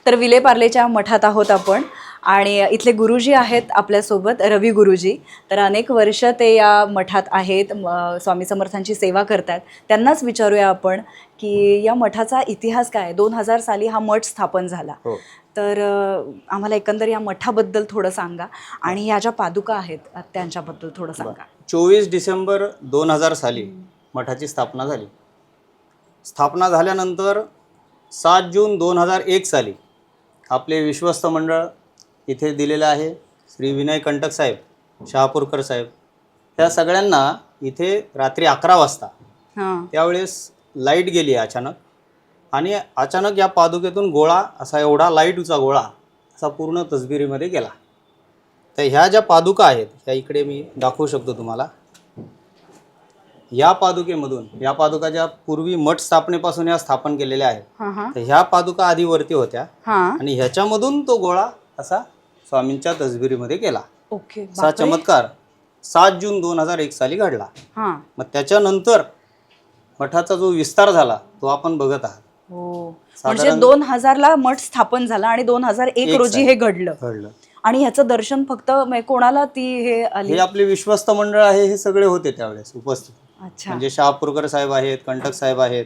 तर विलेपार्लेच्या मठात आहोत आपण आणि इथले गुरुजी आहेत आपल्यासोबत, रवी गुरुजी. तर अनेक वर्ष ते या मठात आहेत, स्वामी समर्थांची सेवा करतात. त्यांनाच विचारूया आपण की या मठाचा इतिहास काय. 2000 साली हा मठ स्थापन झाला. तर आम्हाला एकंदर या मठाबद्दल थोडं सांगा आणि या ज्या पादुका आहेत त्यांच्याबद्दल थोडं सांगा. 24 डिसेंबर 2000 साली मठाची स्थापना झाली. स्थापना झाल्यानंतर 7 जून 2001 साली आपले विश्वस्त मंडळ इथे दिलेलं आहे. श्री विनय कंटक साहेब, शहापूरकर साहेब, त्या सगळ्यांना इथे रात्री 11 वाजता त्यावेळेस लाईट गेली अचानक आणि अचानक या पादुकेतून गोळा असा एवढा लाईटचा गोळा असा पूर्ण तसबिरीमध्ये गेला. तर ह्या ज्या पादुका आहेत ह्या इकडे मी दाखवू शकतो तुम्हाला. या पादुकेमधून, या पादुका ज्या पूर्वी मठ स्थापनेपासून या स्थापन केलेल्या आहेत, तर ह्या पादुका आधी वरती होत्या आणि ह्याच्यामधून तो गोळा असा स्वामींच्या तसबिरीमध्ये गेला. असा चमत्कार 7 जून 2001 साली घडला. मग त्याच्यानंतर मठाचा जो विस्तार झाला तो आपण बघत आहात. म्हणजे 2000 ला मठ स्थापन झाला आणि 2001 रोजी हे घडलं. आणि ह्याचं दर्शन फक्त कोणाला ती हे आली? हे आपले विश्वस्त मंडळ आहे, हे सगळे होते त्यावेळेस उपस्थित. म्हणजे शहापूरकर साहेब आहेत, कंटक साहेब आहेत,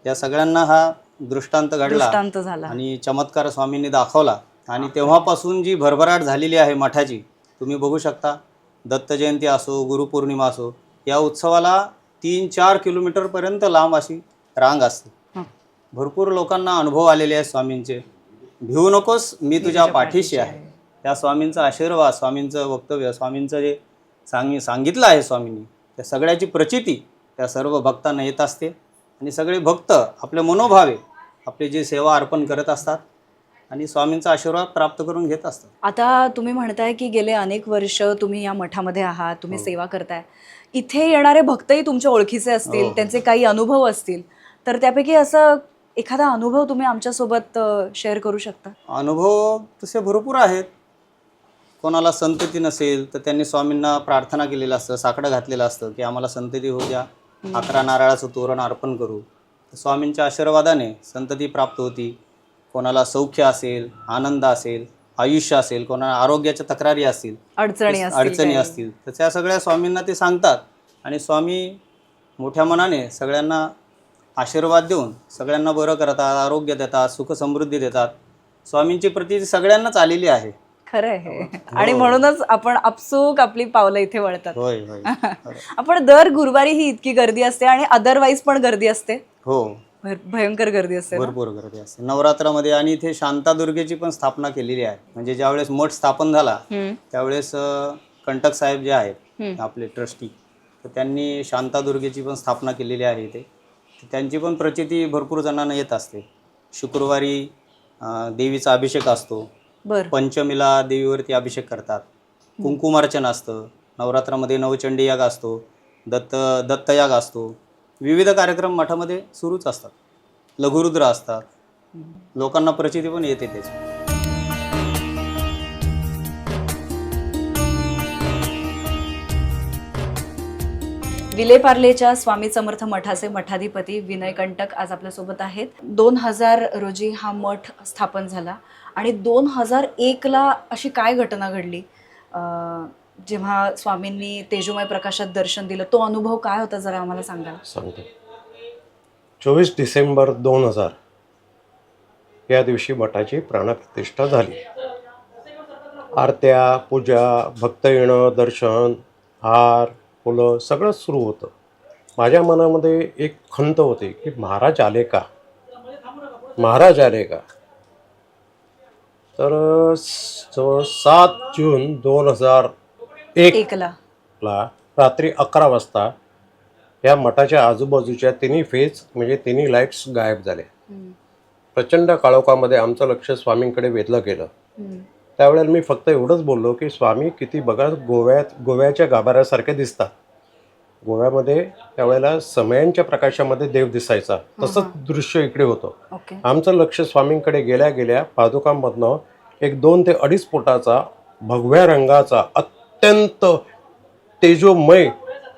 या सगळ्यांना हा दृष्टांत घडला आणि चमत्कार स्वामींनी दाखवला. आणि तेव्हापासून जी भरभराट झालेली आहे मठाची तुम्ही बघू शकता. दत्त जयंती असो, गुरुपौर्णिमा असो, या उत्सवाला 3-4 किलोमीटरपर्यंत लांब अशी रांग असते. भरपूर लोकांना अनुभव आलेले आहेत स्वामींचे. भिवू नकोस, मी तुझ्या पाठीशी आहे. त्या स्वामींचा आशीर्वाद, स्वामींचं वक्तव्य, स्वामींचं जे सांगितलं आहे स्वामींनी, त्या सगळ्याची प्रचिती त्या सर्व भक्तांना येत असते. आणि सगळे भक्त आपले मनोभावे आपली जी सेवा अर्पण करत असतात आणि स्वामींचा आशीर्वाद प्राप्त करून घेत असतात. आता तुम्ही म्हणताय की गेले अनेक वर्ष तुम्ही या मठामध्ये आहात, तुम्ही सेवा करताय. इथे येणारे भक्तही तुमच्या ओळखीचे असतील, त्यांचे काही अनुभव असतील, तर त्यापैकी असं एखादा अनुभव तुम्ही आमच्यासोबत शेअर करू शकता? अनुभव तसे भरपूर आहेत. कोणाला संतती नसेल तर त्यांनी स्वामींना प्रार्थना केलेलं असतं, साकडं घातलेलं असतं की आम्हाला संतती होऊ द्या, 11 नारळाचं तोरण अर्पण करू. स्वामींच्या आशीर्वादाने संतती प्राप्त होती. कोणाला सौख्य असेल, आनंद असेल, आयुष्य असेल, कोणाला आरोग्याच्या तक्रारी असतील, अडचणी असतील, तर त्या सगळ्या स्वामींना ते सांगतात आणि स्वामी मोठ्या मनाने सगळ्यांना आशीर्वाद देऊन सगळ्यांना बरं करतात, आरोग्य देतात, सुख समृद्धी देतात. स्वामींची प्रती सगळ्यांनाच आलेली आहे. खरं आहे. आणि म्हणूनच आपण आपसूक आपली पावलं इथे वळतात. आपण दर गुरुवारी ही इतकी गर्दी असते आणि अदरवाईज पण गर्दी असते. हो, भयंकर गर्दी असते, भरपूर गर्दी असते नवरात्रामध्ये. आणि इथे शांतादुर्गेची पण स्थापना केलेली आहे. म्हणजे ज्यावेळेस मठ स्थापन झाला त्यावेळेस कंटक साहेब जे आहेत आपले ट्रस्टी, तर त्यांनी शांतादुर्गेची पण स्थापना केलेली आहे इथे. त्यांची पण प्रचिती भरपूर जणांना येत असते. शुक्रवारी देवीचा अभिषेक असतो. पंचमीला देवीवरती अभिषेक करतात. कुंकुमार्चन असतं. नवरात्रामध्ये नवचंडी याग असतो, दत्तयाग असतो. विविध कार्यक्रम मठामध्ये सुरूच असतात. लघुरुद्र असतात. लोकांना प्रचिती पण येते त्याची. विलेपार्लेच्या स्वामी समर्थ मठाचे मठाधिपती विनय कंटक आज आपल्यासोबत आहेत. 2000 रोजी हा मठ स्थापन झाला आणि 2001 ला अशी काय घटना घडली जेव्हा स्वामींनी तेजोमय प्रकाशात दर्शन दिलं? तो अनुभव काय होता जरा आम्हाला सांगाल? सांगतो. 24 डिसेंबर 2000 या दिवशी मठाची प्राणप्रतिष्ठा झाली. आरत्या, पूजा, भक्त येणं, दर्शन, हार, फुलं सगळं सुरू होतं. माझ्या मनामध्ये एक खंत होती की महाराज आले का, महाराज आले का. तर 7 जून 2001 ला रात्री 11 वाजता या मठाच्या आजूबाजूच्या तिन्ही फेज म्हणजे तिन्ही लाईट्स गायब झाले. प्रचंड काळोखामध्ये आमचं लक्ष स्वामींकडे वेधलं गेलं. त्यावेळेला मी फक्त एवढंच बोललो की स्वामी किती बघा गोव्याच्या गाभाऱ्यासारखे दिसतात. गोव्यामध्ये त्यावेळेला समयांच्या प्रकाशामध्ये देव दिसायचा, तसंच दृश्य इकडे होतं. आमचं लक्ष स्वामींकडे गेल्या गेल्या पादुकांमधनं एक 2 ते 2.5 फुटाचा भगव्या रंगाचा अत्यंत तेजोमय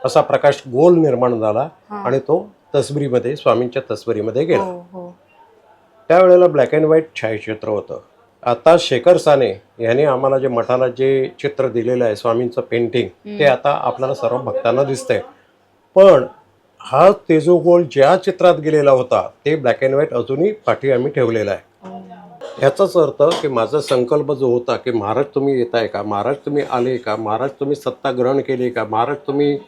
असा प्रकाश गोल निर्माण झाला आणि तो तसबरीमध्ये, स्वामींच्या तसबरीमध्ये गेला. त्यावेळेला ब्लॅक अँड व्हाईट छायाचित्र होतं. आता शेखर साने यांनी आम्हाला जे मठाला जे चित्र दिलेलं आहे स्वामींचं पेंटिंग, ते आता आपल्याला सर्व भक्तांना दिसतंय. पण हा तेजोगोल ज्या चित्रात गेलेला होता ते ब्लॅक अँड व्हाईट अजूनही पाठी आम्ही ठेवलेला आहे. ह्याचाच अर्थ की माझा संकल्प जो होता की महाराज तुम्ही येताय का, महाराज तुम्ही आले का, महाराज तुम्ही सत्ता ग्रहण केली का, महाराज तुम्ही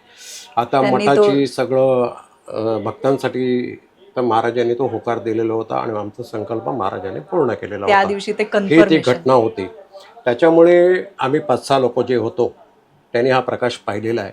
आता मठाची सगळं भक्तांसाठी, तर महाराजांनी तो होकार दिलेला होता आणि आमचा संकल्प महाराजांनी पूर्ण केलेला त्या होता. दिवशी ते ही ती कन्फर्मेशन. घटना होती. त्याच्यामुळे आम्ही 5-6 लोक जे होतो त्यांनी हा प्रकाश पाहिलेला आहे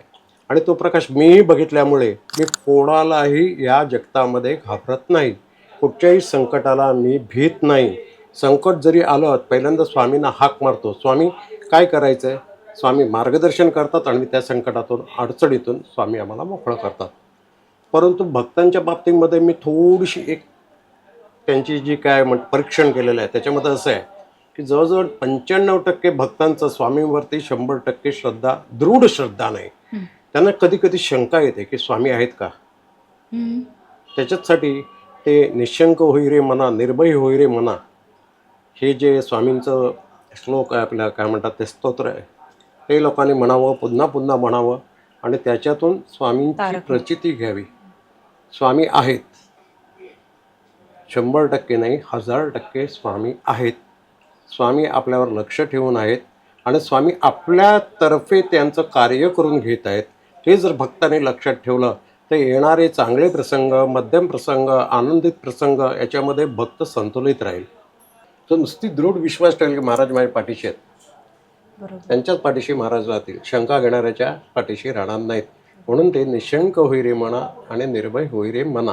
आणि तो प्रकाश मीही बघितल्यामुळे मी कोणालाही या जगतामध्ये घाबरत नाही. कुठच्याही संकटाला मी भीत नाही. संकट जरी आलं पहिल्यांदा स्वामींना हाक मारतो, स्वामी काय करायचं आहे. स्वामी मार्गदर्शन करतात आणि त्या संकटातून अडचणीतून स्वामी आम्हाला मोकळं करतात. परंतु भक्तांच्या बाबतीमध्ये मी थोडीशी एक त्यांची जी काय परीक्षण केलेलं आहे त्याच्यामध्ये असं आहे की जवळजवळ 95% भक्तांचं स्वामींवरती 100% श्रद्धा, दृढ श्रद्धा नाही. त्यांना कधी कधी शंका येते की स्वामी आहेत का. त्याच्यासाठी ते निशंक होई रे मना, निर्भय होई रे मना, हे जे स्वामींचं श्लोक आहे, आपल्या काय म्हणतात ते स्तोत्र आहे, ते लोकांनी म्हणावं, पुन्हा पुन्हा म्हणावं आणि त्याच्यातून स्वामींची प्रचिती घ्यावी. स्वामी आहेत, 100% नाही, 1000% स्वामी आहेत. स्वामी आपल्यावर लक्ष ठेवून आहेत आणि स्वामी आपल्यातर्फे त्यांचं कार्य करून घेत आहेत. हे जर भक्तांनी लक्षात ठेवलं तर येणारे चांगले प्रसंग, मध्यम प्रसंग, आनंदित प्रसंग याच्यामध्ये भक्त संतुलित राहील. तर नुसती दृढ विश्वास ठेवेल की महाराज माझ्या पाठीशी आहेत, त्यांच्याच पाठीशी महाराज राहतील, शंका घेणाऱ्याच्या पाठीशी राहणार नाहीत. म्हणून ते निशंक होई रे मना आणि निर्भय होई रे मना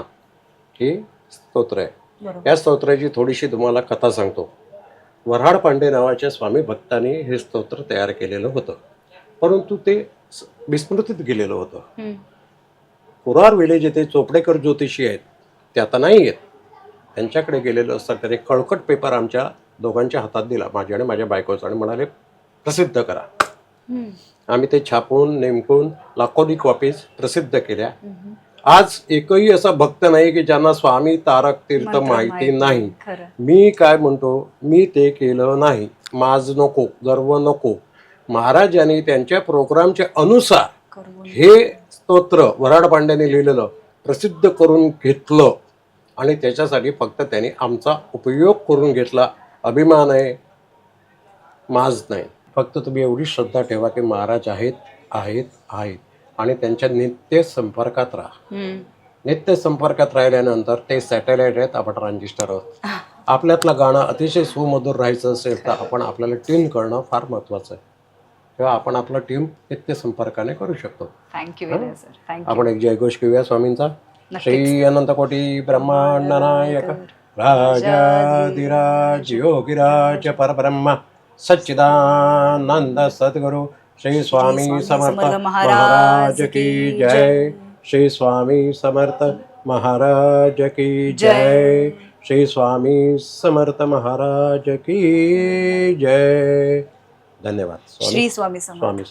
हे स्तोत्र आहे. या स्तोत्राची थोडीशी तुम्हाला कथा सांगतो. वऱ्हाड पांडे नावाच्या स्वामी भक्तांनी हे स्तोत्र तयार केलेलं होतं, परंतु ते विस्मृतीत गेलेलं होतं. कुरार विलेज येथे चोपडेकर ज्योतिषी आहेत, ते आता नाही आहेत. त्यांच्याकडे गेलेलं असतात. त्याने कळकट पेपर आमच्या दोघांच्या हातात दिला, माझ्या आणि माझ्या बायकोचा, आणि म्हणाले प्रसिद्ध करा. आम्ही ते छापून नेमकून लाखोनी कॉपीज प्रसिद्ध केल्या. आज एकही असा भक्त नाही की ज्यांना स्वामी तारक तीर्थ माहिती नाही. मी काय म्हणतो, मी ते केलं नाही. माज नको, गर्व नको. महाराजांनी त्यांच्या प्रोग्रामच्या अनुसार हे स्तोत्र वऱ्हाड पांड्याने लिहिलेलं प्रसिद्ध करून घेतलं आणि त्याच्यासाठी फक्त त्यांनी आमचा उपयोग करून घेतला. अभिमान आहे, माज नाही. फक्त तुम्ही एवढी श्रद्धा ठेवा की महाराज आहेत आहेत आहेत आणि त्यांच्या नित्य संपर्कात राहा. नित्य संपर्कात राहिल्यानंतर ते सॅटेलाइट आहेत, आपण ट्रान्झिस्टर आहोत. आपल्यातलं गाणं अतिशय सुमधुर राहायचं असेल तर आपण आपल्याला ट्यून करणं फार महत्त्वाचं आहे. तेव्हा आपण आपलं ट्यून नित्य संपर्काने करू शकतो. Thank you sir. आपण एक जयघोष घेऊया स्वामींचा. श्री अनंत कोटी ब्रह्मांड नायक राजाधिराज योगिराज परब्रह्म सच्चिदानंद सद्गुरु श्री स्वामी समर्थ महाराज की जय. श्री स्वामी समर्थ महाराज की जय. श्री स्वामी समर्थ महाराज की जय. धन्यवाद. श्री स्वामी समर्थ. स्वामी